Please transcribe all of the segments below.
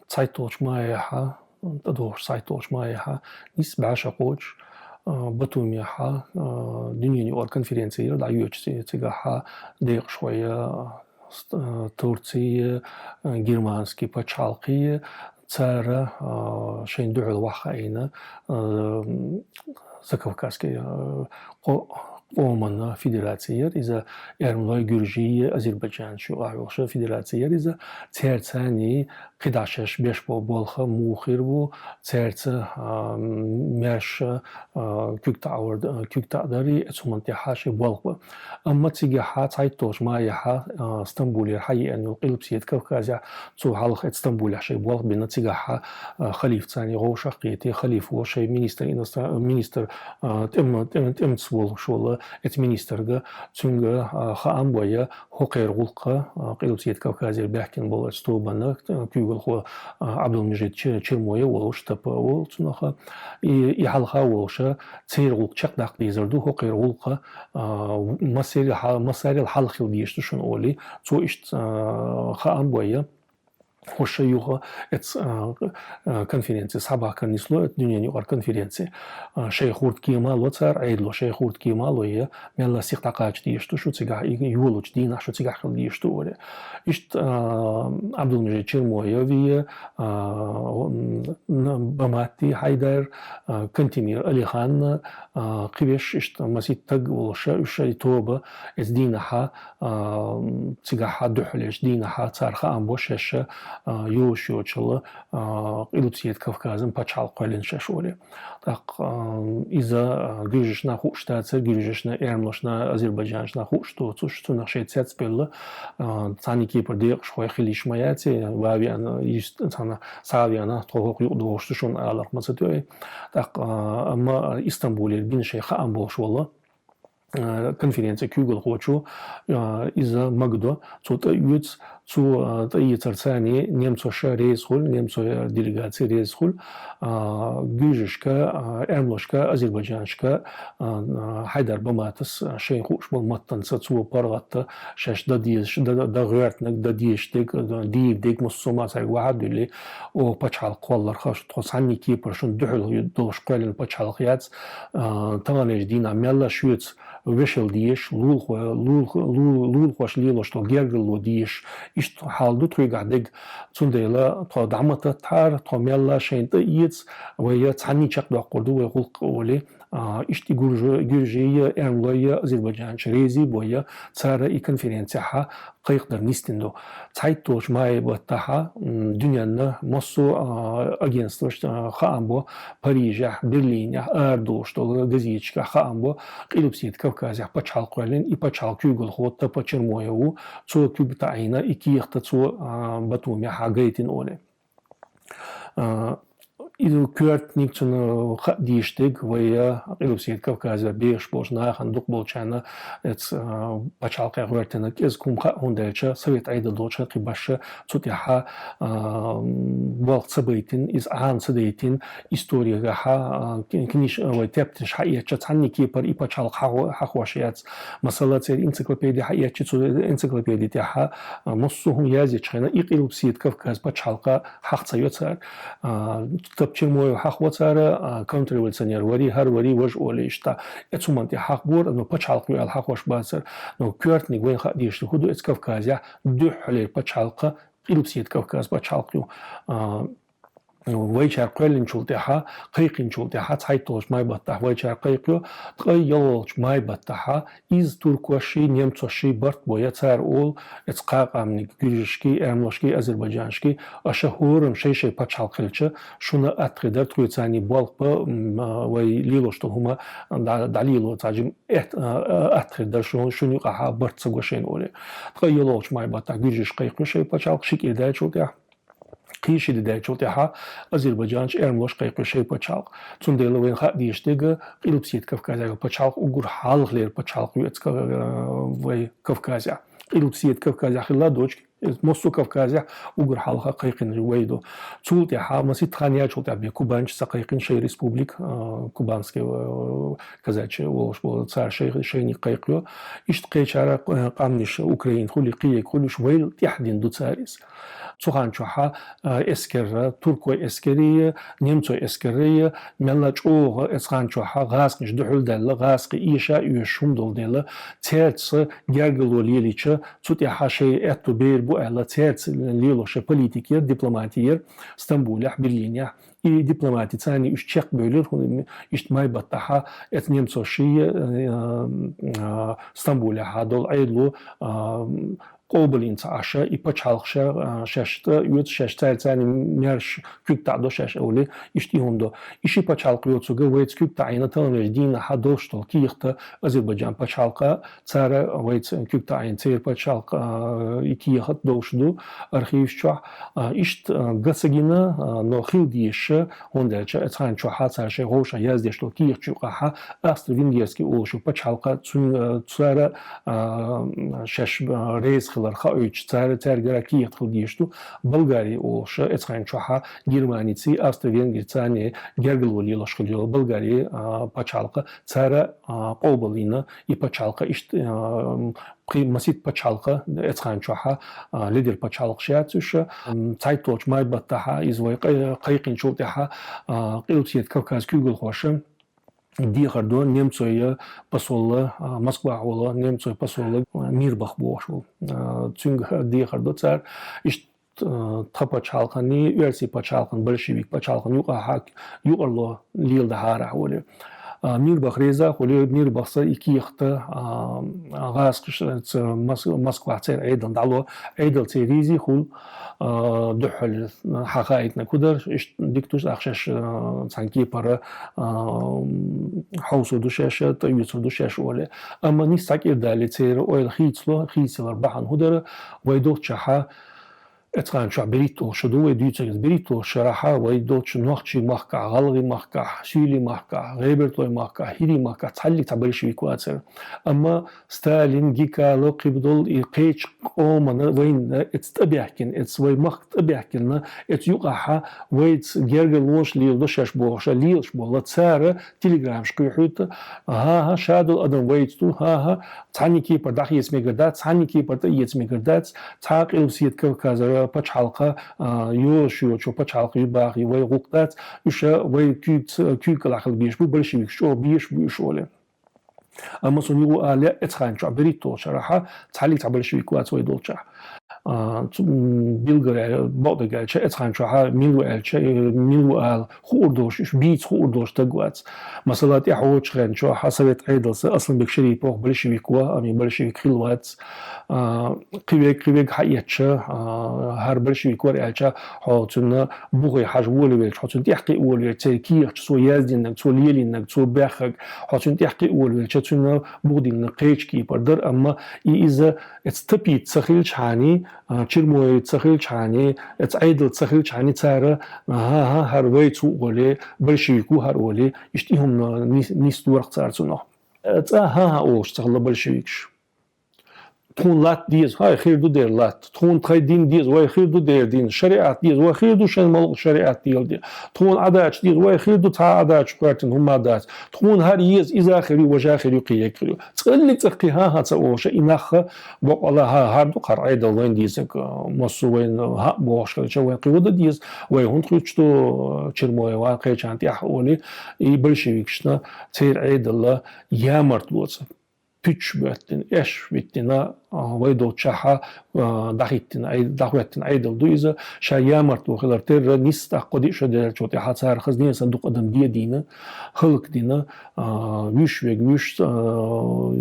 цайтолч маяха, тадош цайтолч маяха, нис башакоч, Батумиха, дневни конференции, да, ючи, цыгаха, дек швоя, Турции, германский почалки, цара, шейндур вахаина, Закавказский Оман федерация из-за Эрмлой Гюржии Азербайджан шуарылшы федерация из-за церцани кидашеш бешпо болха мухирву церца мяш кюктадари эцумантихаши болха أما تيجي цайтош маяха Стамбуле хай أنو قلب سيد كوكازا цу халх Стамбуле шей болх бина тига халиф цани гоушахкети халиф вошей министр тем шола эт министрга цунга хаамбоя хокер-гулка قلب سيد كوكازا бяхкин бол стубана кюгл хо Абдулмежид Чермоя волш тапа вол цунаха и халха волша цейргулк чакдак дизерду хокер-гулка مسائل حل خلديش شون أولي تو إشت خام بويا وش يوغا إتس конференции سبعة كنيسلو الدنيا نيوغر конференции شيخ ورد كيما لو تار عيدلو شيخ ورد كيما لو يه ميلا سيختاقاش ديشتو شو تيجا يولوش دينا شو تيجا خلديشتو أولي إشت عبد المجيد شرمويا في بماتي حيدر كنتيمير ألي خان قبيش إشت مسيد تق والشا إشي توبة إز دينها تيجا حدوحلش دينها تار خام بوشش يوش يوشلا إلبسيت كافكازم بتشال قلنا ششولي так из-за грижешна хуштаца грижешна эрмлошна азербайджаншна хушто цушто на 60 спелла цани кипр дек шхой хилиш маяти вавиана ист цана савиана тохок юдошто шон алар мацатой так ама Истанбуле бин шейха амбош вала конференция Кюгл хочу из-за Магдо цута юц цу та и царцани немцо ша рейсхул немцо делегации рейсхул гюжешка эрмлошка азербайджаншка хайдар баматас шейхуш бол маттанца цу паргатта шаш дадиеш да гыртнак дадиештек дик муссума сай вахадли о пачал коллар хаш тосанни кипр шун духул долш кален пачал яц таганеш дина мелла шуц вешел диеш лул хош лило что гергело диеш إيش حال دوت رجع دق تنديلا تا دعمت تار تا ميلا شين تيجس ويا تعني شق دقردو ويقول قولي إيش جورجيا إرملايا أذربيجان شريزي بويا صار إي كونفرنسها قيقدر نستندو تايتوش ماي بتاعها دنيانا مصو أجنستوش خامبو باريجا برلين أردوش تو جزيتشكا خامبو قلبسيت كوكازيا بتشال قولين إي بتشال كيغل خوت بتشرمويو تو كيبتاعينا إي كيخت تو بتومي حاجيتين أولي إذا كرت نيكتون ديشتك ويا قلبسيت كوكازا بيش بوجنا خندق بولشانا اتس باشالقا غورتنا كيز كوم هوندلشا سويت عيد دوشا قباشا تسوتيها وقت سبيتين إز عان سديتين إستوريا ها كنيش ويتابتش حقيقة تعني كيبر إي باشالق حقواشيات مثلا تسير انسيكلوبيديا حقيقة تسو انسيكلوبيديا تاعها نصهم يازيتشخنا إي قلبسيت كوكاز باشالقا حق تسيوتسار تبچموي حق وصار كونتريبيوشنير وري هر وري وج اوليشتا اتسومانتي حق بور انه بچالق يال حق وش باسر نو كورتني وين خديش خدو اتس كافكازيا دو حلي بچالق قلبسيت كافكاز بچالق ويشار قلن شولتها قيقن شولتها تايتوش ماي بطح ويشار قيقيو تغيلوش ماي بطحها إز تركوشي نيمتوشي برت بويا تار أول اتقاق عمني جيرشكي أرملوشكي أذربيجانشكي أشهورم شي باتشال قلتش شونا أتقدر ترويتاني بالقبا ويليلوش هما دليلو تاجم أتقدر شون يقعها برت سقوشين أولي تغيلوش ماي بطح جيرش قيقيو شي باتشال شيك إداي شولتها قيش اللي شوتها أذربيجان إرملوش قيقو شيء بتشالق تنديلو وين خا ديشتيجا قلبسيت كافكازيا بتشالق وجور حال غير بتشالق يتك وي كافكازيا قلبسيت كافكازيا خلا دوش موسو كافكازيا وجور حالها قيقين ويدو تولتها مسيت خانيا شوتها بكوبانش سقيقين شيء ريسبوبليك كوبانسكي كازاتشي وش بو صار شيء قيقيو إيش تقيش على قامنش أوكرين خلي قيق خلي شويل تحدين دو تساريس цуханчуха эскерра туркой эскерия немцой эскерия меллачуга эсханчуха гасқиш духулдалла гасқи иша юшумдолдела церц гергалолилича цутяхаши эту бейрбу элла церц лилоша политикер дипломатиер Стамбулях Берлиня и дипломатия цани ущек бөлөр иштмай баттаха эт немцоши Стамбуляха дол айдлу قوبلين عشاء يبتشالق شاشة يوت شاشة تاني ميرش كيك تعدو شاشة أولي يشتيهم دو إشي بتشالق يوت سوغا ويت كيك تعينا تلميش دينا حدوشتو كيختا أزربيجان بتشالق تارا ويت كيك تعين تير بتشالق يكيخت دوش دو أرخيف شوح إشت قصقينا نو خيل ديش هوندالشا اتخان شوحا تارشي غوشا يازديشتو كيخ شوقاها أستر فينجيرسكي أولشو بتشالق تارا شاش ريز خلرخا üç tergara kiyet khildiyshtu Bulgariya olşa etxançaha Germaniysi Avstriya-Vengritsani gergiloli loshkhilyo Bulgariya pachalqa tsara qobalina и pachalqa işt masit pachalqa etxançaha lider pachalq şatsuşa Zeitdorch maybattaha izvay qayqin chultaha qilsiyet Kavkaz kügül xoşa Дихардо немцоя посола Москва ола немцоя посола Мирбах бошул цюнг дихардо цар иш тапачалхани верси пачалхан большевик пачалхан юqahak юqarlo лилда хара оле Мирбах реза оле Мирбахса икихта гасқыш Москва цар эйдан дало эйдал церизи хул دحل حقائقنا كدر ديكتوش أخشش سانكي برا حوصو دوشاشة تيوصو دوشاش ولا أما نيستاك إردالي تير أويل خيتسلر بحن هدر ويدوت شحا اتقان شو بريتو شدو ويدوتشيز بريتو شرحا ويدوتش نوخشي محكا غلغي محكا سيلي محكا غيبرتوي محكا هيري محكا تحلي تبرشوي كواتر أما ستالين جيكالو قبدول إيقيتش قومنا وين اتستبيحكن اتسوي محك تبيحكن اتيوقاها ويت جيرجلوش ليل دوشاش بوغشا ليلش بوغلا تسارة تليجرام شكوحوت ها شادو أدن ويتو ها تاني كيبر داخي يسميقردات تاني كيبر يسميقردات تاق إلبسيت كوكازر пачалка юшо чо пачалка юбах и вой гуктат юша вой кюкалахл биш бу большевик шо биш бу шоле ама сонигу аля эцханча берито шараха цали табальшевик вацой долча Bilgare Bodegelse اتخانشها ميلو الچه ميلو ال خوردوش بيت خوردوش تقوات مثلا يحوج خانشو حسبت عيدلس اصلا بكشري بوغ بلشويكوا امي بلشويك خلوات قيبك حياتشه هر بلشويكوا الچه حوتنا بوغي حجول ويل حوتن تحقي اول تركير سو يازدين سو ليلين سو باخك حوتن تحقي اول تشنا بودين قيچ كي بردر اما اذا اتستبيت سخيل شاني چرموي تسخيل شاني اتعيدل تسخيل شاني تسارة ها هر ويتو ولي بلشويكو هر ولي اشتيهم نيستو ورق تسارتو ها اوش تغلى بلشويكش تكون لات ديز هاي خير دو دير لات تكون تخي دين ديز واي خير دو دير دين شريعات ديز واي خير دو شن ملق شريعات ديل تكون عداش ديز واي خير دو تا عداش كارتن هم عداش تكون هر يز إذا خيري وجا خيري قيا خيري تقلي تقي ها تسوش إنخ بقى ها هردو قرعيد وين ديزك مصو وين ها بوش كل وين قيود ديز واي هون خيشتو شرموي واقع شانتي أحولي يبلشيكشنا تير عيد الله يا مرتلوت pitch bettin, eş bittina, ويدوتشاها دخوتن عيدل دويزا شايا مرتو خلر تر نيستا قدي شدر چوتي حصار خزني صندوق ادم دينا خلق دينا ويش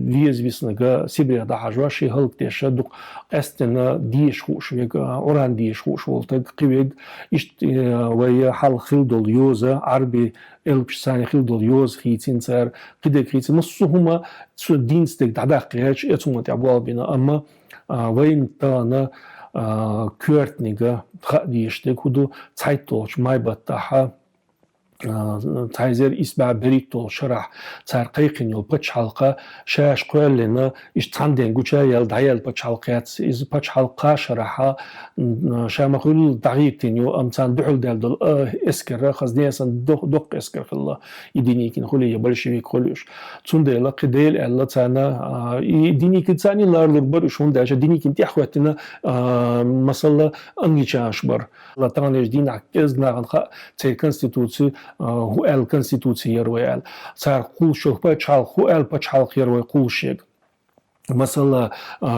ليزبيسنغا سيبريا دا حجواشي خلق تيش دوق استنا ديش خوش ويغ اوران ديش خوش ولت قيويغ اشت ويا حل خلدول يوزا عربي البشساني خلدول يوز خيتين صار قد خيتين نصهما سو دينستك ددقياش اتوما تابوا بنا أما وين تانا كورتنيغا خديشتك هدو Zeitdorch مايبتها تايزر إسبع بريتو شرح تار قيقين يل بتش حلقة شاش قول لنا إيش تاندين قوشا يل دعيل بتش حلقات إز بتش حلقة شرحها شام خل دعيتين يو أمتان دحول دل إسكر خزني أصلا دق إسكر في الله يديني كن خلي يبلشويك خليش تون قديل الله تانا يديني كتاني لار لربر وشون داش ديني كنتي أخواتنا مثلا أنجيش أشبر لا تانيش دين عكز ناقن تي كونستيتوسي هو الكونستитуция يروي صار قول شو بتشال هو بتشال يروي قول شيء مثلا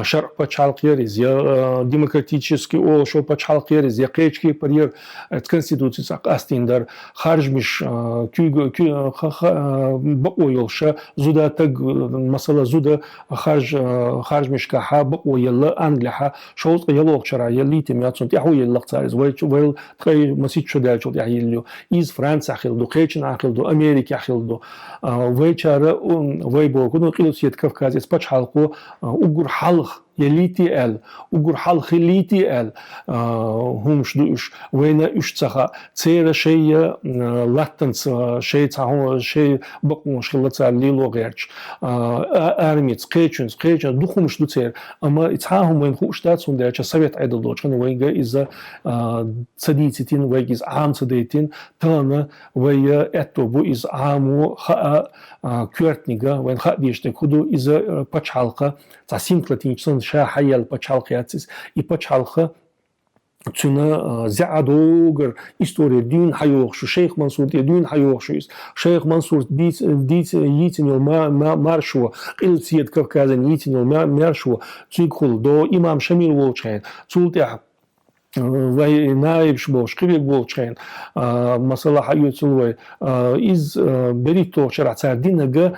شرق بتشال قيرز يا ديمقراطический او شو بتشال قيرز يا قيچكي برير كونستитуция قاستين در خارج مش كي بقو يلشا زودا تق مثلا زودا خارج مش كحا بقو يلا انجلها شو يلو شرا يلي تيمياتون تي هو يلا قصارز ويل تقي مسيت شو دال شو يحيلو إز فرنسا خلدو قيچنا خلدو أمريكا خلدو ويچارا ويبو كنو قيلوسيت كافكاز بتشالقو угур халх يليتي ال угур халх يليتي ال هم شدوش وين اشتخا تيرا شيء لاتنس شيء تاعو شيء بقو شغلت ليلو غيرش ارميت قيچن دوخم شدو تير اما تاعهم وين خوشتاتون داچ سويت عيد دوچن وين از صديتين وين از عام صديتين تانا ويا اتو بو از عامو خا كورتنيغا وين خا ديشت كودو از بچالقه تا سيمكلتين شا حيال بچالقياتس и بچالقه تنا زعدوغر история دين حيوخشو شيخ منصور دين حيوخشو شيخ منصور ديت يتنو ما مارشو قل سيد كافكازن يتنو ما مارشو تيكول دو امام شميل وولچين تولتع وای نایب شبوش قبیل بولچین مثلا حیوتلوی از بریتو شرعت دینگه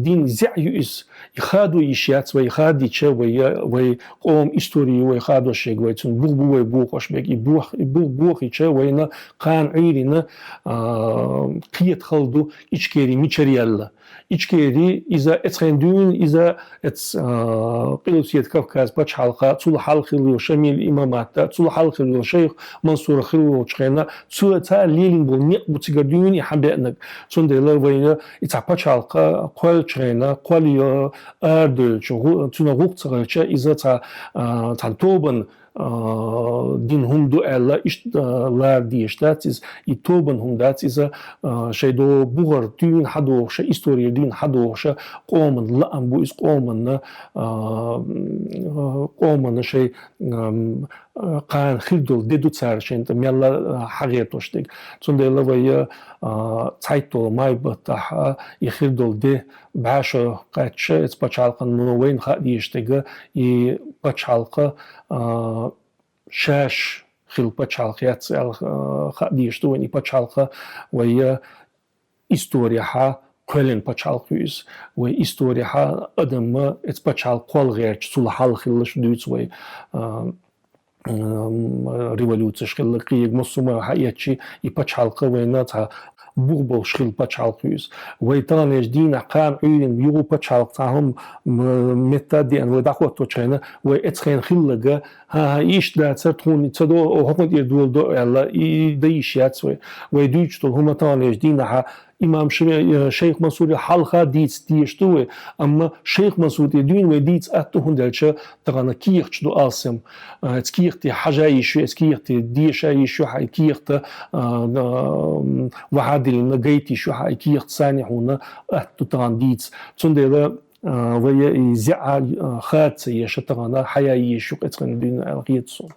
دین زعیو از يخادو يشيات ويخادي تشا وي قوم استوري ويخادو شيء ويتون بوغ بوغش بيك بوغ تشا وينا قان عيرنا قيت خلدو إشكيري ميشريال إشكيري إذا اتخندون إذا قيلوسية كافكاز باتش حلقة تول حلقة لو شميل إمامات تول حلقة لو شيخ منصور خلو تشخينا تول تا ليلين بول نيق بتقدرون يحبئنك تون ديلا وينا إتا باتش حلقة قوال تشخينا قوال أردل تون غوق تغيرشا إذا تا توبن دين هم دو ألا إش لار ديشتات إز يتوبن هم دات إذا شيء دو بغر دين حدوش إستوري دين حدوش قومن لأم بو إز قومن شيء قان خلدول ديدو تسارشين تميلا حقيقتوش ديك تون ديلا ويا تايتو ماي بطاح يخلدول دي بعشا قاتش إز بچالقن منوين خا ديشتيغ ي بچالقه شاش خل بچالقيات خديشتو وني بچالقه ويا история كلن بچالقيس وإستوريها أدم إت بچالقول غير تسول حال خلش دوتس وي ريفولوция شخلقية مصومة حياتشي يبچالقه وينا تا بوغبول شخل بچالقيس ويتانيش دين قام عيلن يو بچالقتهم متدين وداخوتو چينا وإتخين خلقه ها إيش دا ترتون تدو وحقود يردول دو ألا يديشيات ويدوچتو هما تانيش دينها إمام شيخ منصور حلقة ديتس ديشتوه أما شيخ منصور دين وديتس أتوهن دلشة تغانا كيرتش دو آسم تكيرتي حاجة يشو تكيرتي ديشة يشو كيرت وعادل نجيتي شو كيرت ثاني هنا أتو تغان ديتس تندلا ويا زعل خات يشتغنا حياة يشو قتغن دين الغيتسون